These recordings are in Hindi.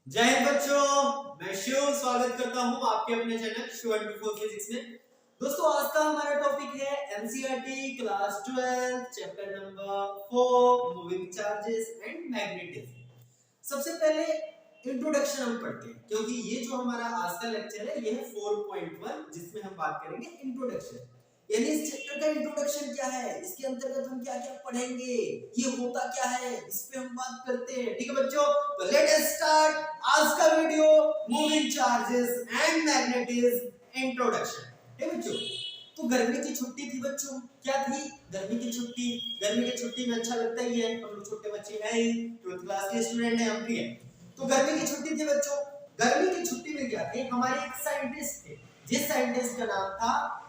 जय हिंद बच्चों, मैं शिव स्वागत करता हूं आपके अपने चैनल शिव 24 फिजिक्स में। दोस्तों, आज का हमारा टॉपिक है NCERT class 12 chapter number 4 moving charges and magnetism. सबसे पहले इंट्रोडक्शन हम पढ़ते हैं क्योंकि ये जो हमारा आज का लेक्चर है ये है 4.1 जिसमें हम बात करेंगे इंट्रोडक्शन। यानी इस चैप्टर का इंट्रोडक्शन क्या है, इसके अंतर्गत हम क्या क्या पढ़ेंगे, ये होता क्या है, इस पे हम बात करते हैं। ठीक है बच्चों, तो लेट अस स्टार्ट आज का video moving charges and magnetism introduction. ठीक है बच्चों, तो गर्मी की छुट्टी थी बच्चों, क्या थी गर्मी की छुट्टी। गर्मी की छुट्टी में अच्छा लगता ही है, हम लोग छोटे बच्चे हैं ही, 12th क्लास के स्टूडेंट हैं हम भी हैं। तो गर्मी की छुट्टी थी बच्चों, गर्मी की छुट्टी में क्या थे, हमारे एक साइंटिस्ट थे जिस साइंटिस्ट का नाम था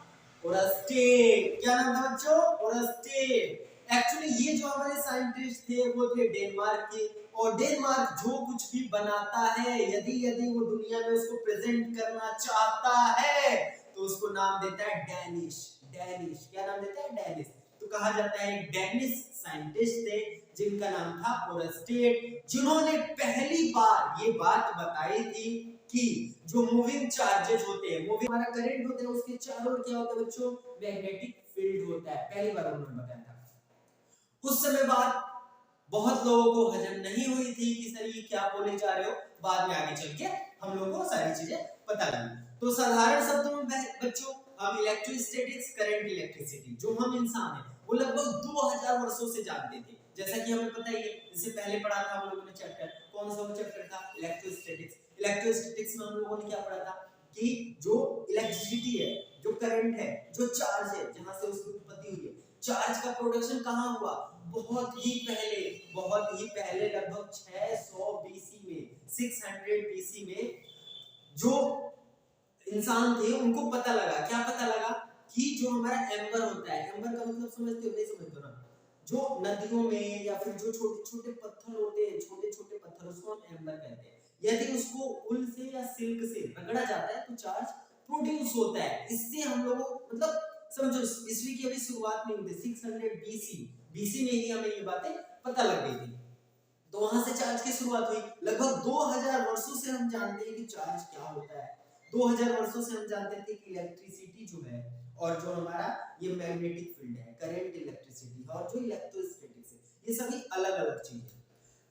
ओरस्टेड। क्या नाम था बच्चों? ओरस्टेड। एक्चुअली ये जो हमारे साइंटिस्ट थे वो थे डेनमार्क के, और डेनमार्क जो कुछ भी बनाता है यदि वो दुनिया में उसको प्रेजेंट करना चाहता है तो उसको नाम देता है डैनिश। डैनिश क्या नाम देता है? डैनिश। तो कहा जाता है एक डैनिश साइंटिस्ट थे जिनका नाम था ओरस्टेड, जिन्होंने पहली बार ये बात बताई थी कि जो मूविंग चार्जेस होते हैं, मूविंग हमारा करंट होता है, उसके चारों ओर क्या होता है बच्चों? मैग्नेटिक फील्ड होता है। पहली बार उन्होंने बताया था। उस समय बात बहुत लोगों को हजम नहीं हुई थी कि सर ये क्या बोले जा रहे हो। बाद में आगे चल के हम लोगों को सारी चीजें पता लगी। तो साधारण शब्दों में बच्चों, हम इलेक्ट्रोस्टैटिक्स, करंट इलेक्ट्रिसिटी, जो हम इंसान हैं वो लगभग 2000 वर्षों से जानते थे। जैसा कि हमें पता ही है, इससे पहले पढ़ा था हम लोगों ने चैप्टर, कौन सा चैप्टर था? इलेक्ट्रोस्टैटिक्स। इलेक्ट्रोस्टैटिक्स में हम लोगों ने क्या पढ़ा था कि जो इलेक्ट्रिसिटी है, जो करंट है, जो चार्ज है, जहां से उसकी उत्पत्ति हुई है, चार्ज का प्रोडक्शन कहां हुआ? बहुत ही पहले लगभग 600 बीसी में, 600 बीसी में जो इंसान थे उनको पता लगा। क्या पता लगा? कि जो हमारा एम्बर होता है, एम्बर का मतलब समझते हो नहीं समझते हो ना? जो नदियों में या फिर जो छोटे छोटे पत्थर होते हैं, छोटे छोटे पत्थर, उसको हम एम्बर कहते हैं। यदि उसको उल से या सिल्क से रगड़ा जाता है तो चार्ज प्रोड्यूस होता है। इससे हम लोगों मतलब समझो, ईस्वी की अभी शुरुआत नहीं हुई थी, 600 बीसी में ही हमें ये बातें पता लग गई थी। तो वहां से चार्ज की शुरुआत हुई। लगभग 2000 वर्षों से हम जानते हैं कि चार्ज क्या होता है। 2000 वर्षों से हम जानते थे कि इलेक्ट्रिसिटी जो है और जो हमारा ये मैग्नेटिक फील्ड है, करंट इलेक्ट्रिसिटी और जो इलेक्ट्रोस्टैटिक्स है, ये सभी अलग अलग चीजें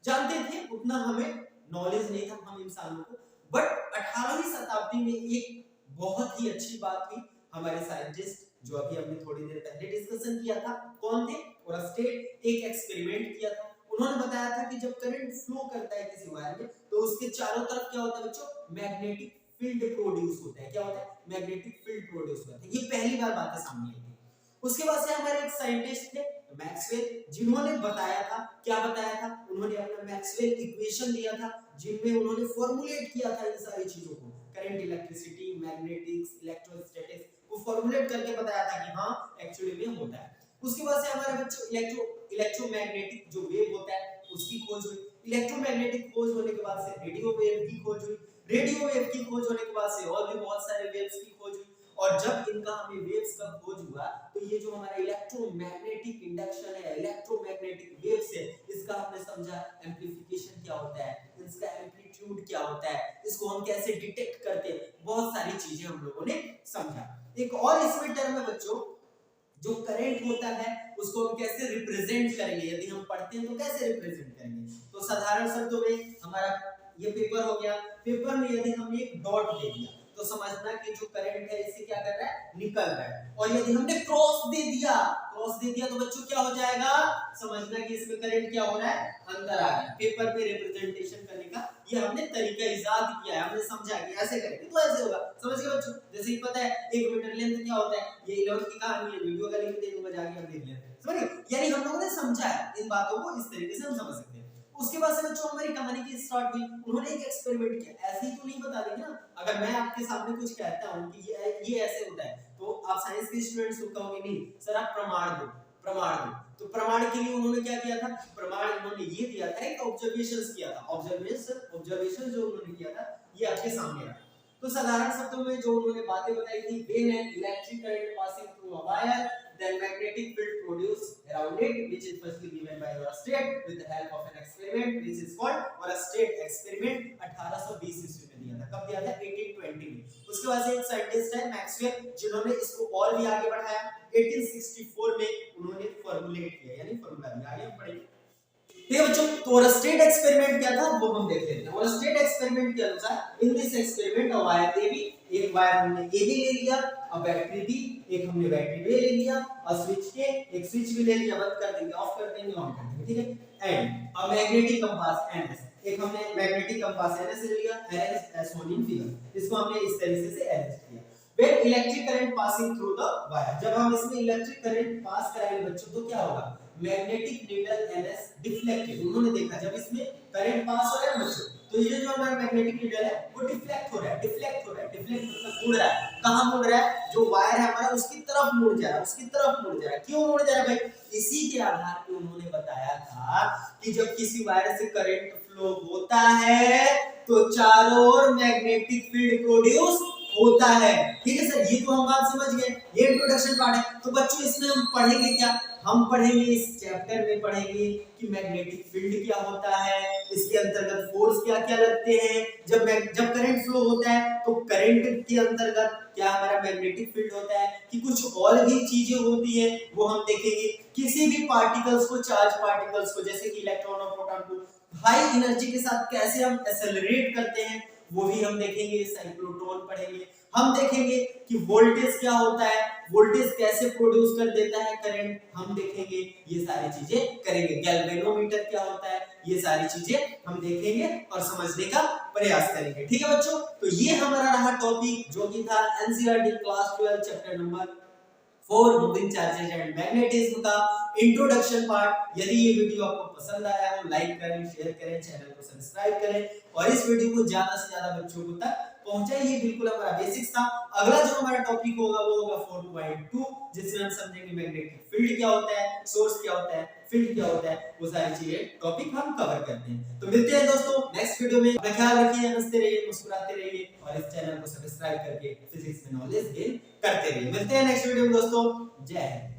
जानते थे। उतना हमें नॉलेज नहीं था हम इंसानों को। बट 18वीं शताब्दी में एक बहुत ही अच्छी बात हुई। हमारे साइंटिस्ट, जो अभी हमने थोड़ी देर पहले डिस्कशन किया था, कौन थे? ओरस्टेड। एक एक्सपेरिमेंट किया था। उन्होंने बताया था कि जब करंट फ्लो करता है किसी वायर में तो उसके चारों तरफ क्या होता है बच्चों? मैग्नेटिक फील्ड प्रोड्यूस होता है। क्या होता है? मैग्नेटिक फील्ड प्रोड्यूस होता है। ये पहली बार बातें सामने आई थी। उसके बाद से हमारे एक साइंटिस्ट थे मैक्सवेल, जिन्होंने बताया था, क्या बताया था? उन्होंने अपना मैक्सवेल इक्वेशन दिया था जिनमें उन्होंने फॉर्मुलेट किया था इन सारी चीजों को, करंट, इलेक्ट्रिसिटी, मैग्नेटिक्स, इलेक्ट्रोस्टैटिक्स को फॉर्मुलेट करके बताया था कि हाँ एक्चुअली में होता है। उसके बाद से हमारे बच्चों इलेक्ट्रोमैग्नेटिक जो वेव होता है उसकी खोज हुई। इलेक्ट्रोमैग्नेटिक खोज होने के बाद से रेडियो वेव की खोज हुई। रेडियो वेव की खोज होने के बाद से और भी बहुत सारे वेव्स की खोज हुई। और जब इनका हमें वेव्स का खोज हुआ तो ये जो हमारा इलेक्ट्रोमैग्नेटिक इंडक्शन है, इलेक्ट्रोमैग्नेटिक वेव्स है, इसका हमने समझा एम्प्लीफिकेशन क्या होता है, इसका एम्पलीट्यूड क्या होता है, इसको हम कैसे डिटेक्ट करते हैं, बहुत सारी चीजें हम लोगों ने समझा। एक और इसमें टर्म है बच्चों, जो करंट होता है उसको हम कैसे रिप्रेजेंट करेंगे, यदि हम पढ़ते हैं तो कैसे रिप्रेजेंट करेंगे। तो साधारण शब्दों में हमारा ये पेपर हो गया। पेपर में यदि हमने एक डॉट दे दिया तो समझना कि जो करंट है इसे क्या कर रहा है? निकल रहा है। और यदि हमने क्रॉस दे दिया तो बच्चों क्या हो जाएगा? समझना कि इसमें करंट क्या हो रहा है? अंदर आ रहा है। पेपर पे रिप्रेजेंटेशन करने का ये हमने तरीका इजाद किया है, हमने समझा कि ऐसे करेंगे तो ऐसे होगा। समझ गए बच्चों? जैसे कि पता है 1 मीटर लेंथ क्या होता है, ये 11th की कहानी है, वीडियो का लिंक दे दूंगा, जाके आप देख लेना। समझ गए? यानी हम लोगों ने समझा है इन बातों को, इस तरीके से हम समझ सकते हैं। उसके बाद से बच्चों हमारी कहानी की स्टार्ट हुई। उन्होंने एक एक्सपेरिमेंट किया। ऐसे ही तो नहीं बता देंगे ना। अगर मैं आपके सामने कुछ कहता हूं कि ये ऐसे होता है तो आप साइंस के स्टूडेंट्स को कहोगे नहीं सर आप प्रमाण दो, प्रमाण दो। तो प्रमाण के लिए उन्होंने क्या किया था? प्रमाण उन्होंने ये दिया था, एक ऑब्जर्वेशंस किया था। ऑब्जर्वेशन जो उन्होंने किया था ये आपके सामने है। तो साधारण शब्दों में जो उन्होंने बातें बताई थी, when an electric current passing through a wire then magnetic field produced around it, which is firstly given by Oersted with the help of an experiment which is called Oersted experiment. 1820 ईस्वी में दिया था। कब दिया था? 1820 में। उसके बाद से एक साइंटिस्ट है मैक्सवेल, जिन्होंने इसको और भी आगे बढ़ाया। 1864 में उन्होंने फॉर्मुलेट किया, यानी फॉर्मूला दिया। आगे हम पढ़ेंगे। ठीक है बच्चों, तो ओरस्टेड एक्सपेरिमेंट क्या था वो हम देख लेते हैं। ओरस्टेड एक्सपेरिमेंट के अनुसार in this experiment a wire A B, एक वायर हमने ए बी ले लिया, अ बैटरी बी, एक हमने बैटरी बी ले लिया, अ स्विच ए, एक स्विच भी ले लिया, बंद कर देंगे, ऑफ कर देंगे, ऑन कर देंगे, ठीक है। And a magnetic compass NS, एक हमने मैग्नेटिक कंपास एनएस ले लिया, NS as shown in figure. इसको हमने इस तरीके से अरेंज किया। When electric current passing through the wire, जब हम इसमें इलेक्ट्रिक करंट पास कराएंगे बच्चों तो क्या होगा? Magnetic needle NS deflected. उन्होंने देखा जब इसमें करंट पास हो रहा है बच्चों, तो ये जो हमारा मैग्नेटिक नीडल है वो डिफ्लेक्ट हो रहा है, डिफ्लेक्ट हो रहा है, डिफ्लेक्ट मतलब मुड़ रहा है। कहां मुड़ रहा है? जो वायर है हमारा उसकी तरफ मुड़ जा रहा है, उसकी तरफ मुड़ जा रहा है। क्यों मुड़ जा रहा है भाई? इसी के आधार पे उन्होंने बताया था कि जब किसी वायर से करंट फ्लो होता है तो चारों ओर मैग्नेटिक फील्ड प्रोड्यूस होता है। ठीक है सर, ये तो हम बात समझ गए, ये इंट्रोडक्शन पार्ट है। तो बच्चों इसमें हम पढ़ेंगे क्या? हम पढ़ेंगे इस चैप्टर में पढ़ेंगे कि मैग्नेटिक फील्ड क्या होता है, इसके अंतर्गत फोर्स क्या क्या लगते हैं। जब करंट फ्लो होता है तो करंट के अंतर्गत क्या हमारा मैग्नेटिक फील्ड होता है, कि कुछ और भी चीजें होती है वो हम देखेंगे। किसी भी पार्टिकल्स को, चार्ज पार्टिकल्स को, जैसे कि इलेक्ट्रॉन और प्रोटॉन को हाई एनर्जी के साथ कैसे हम एक्सेलरेट करते हैं वो भी हम देखेंगे। साइक्लोट्रॉन पढ़ेंगे। हम देखेंगे कि वोल्टेज क्या होता है, वोल्टेज कैसे प्रोड्यूस कर देता है करंट, हम देखेंगे। ये सारी चीजें करेंगे। गैल्वेनोमीटर क्या होता है, ये सारी चीजें हम देखेंगे और समझने का प्रयास करेंगे। ठीक है बच्चों, तो ये हमारा रहा टॉपिक जो कि था NCERT class 12 chapter number 4 moving charges and magnetism का इंट्रोडक्शन पार्ट। यदि ये वीडियो आपको पसंद आया हो, लाइक करें, शेयर करें, चैनल को सब्सक्राइब करें और इस वीडियो को ज्यादा से ज्यादा बच्चों को तक पहुंचाइए। बिल्कुल हमारा बेसिक्स था। अगला जो हमारा टॉपिक होगा वो होगा 4.2, जिसमें हम समझेंगे मैग्नेटिक फील्ड क्या होता है, सोर्स क्या होता है, फील्ड क्या होता है, वो सारी चीजें टॉपिक हम कवर करते हैं। तो मिलते हैं दोस्तों नेक्स्ट वीडियो में। अपना ख्याल रखिए, हंसते रहिए, मुस्कुराते रहिए और इस चैनल को सब्सक्राइब करके फिजिक्स में नॉलेज गेन करते रहिए। मिलते हैं नेक्स्ट वीडियो में दोस्तों। जय हिंद।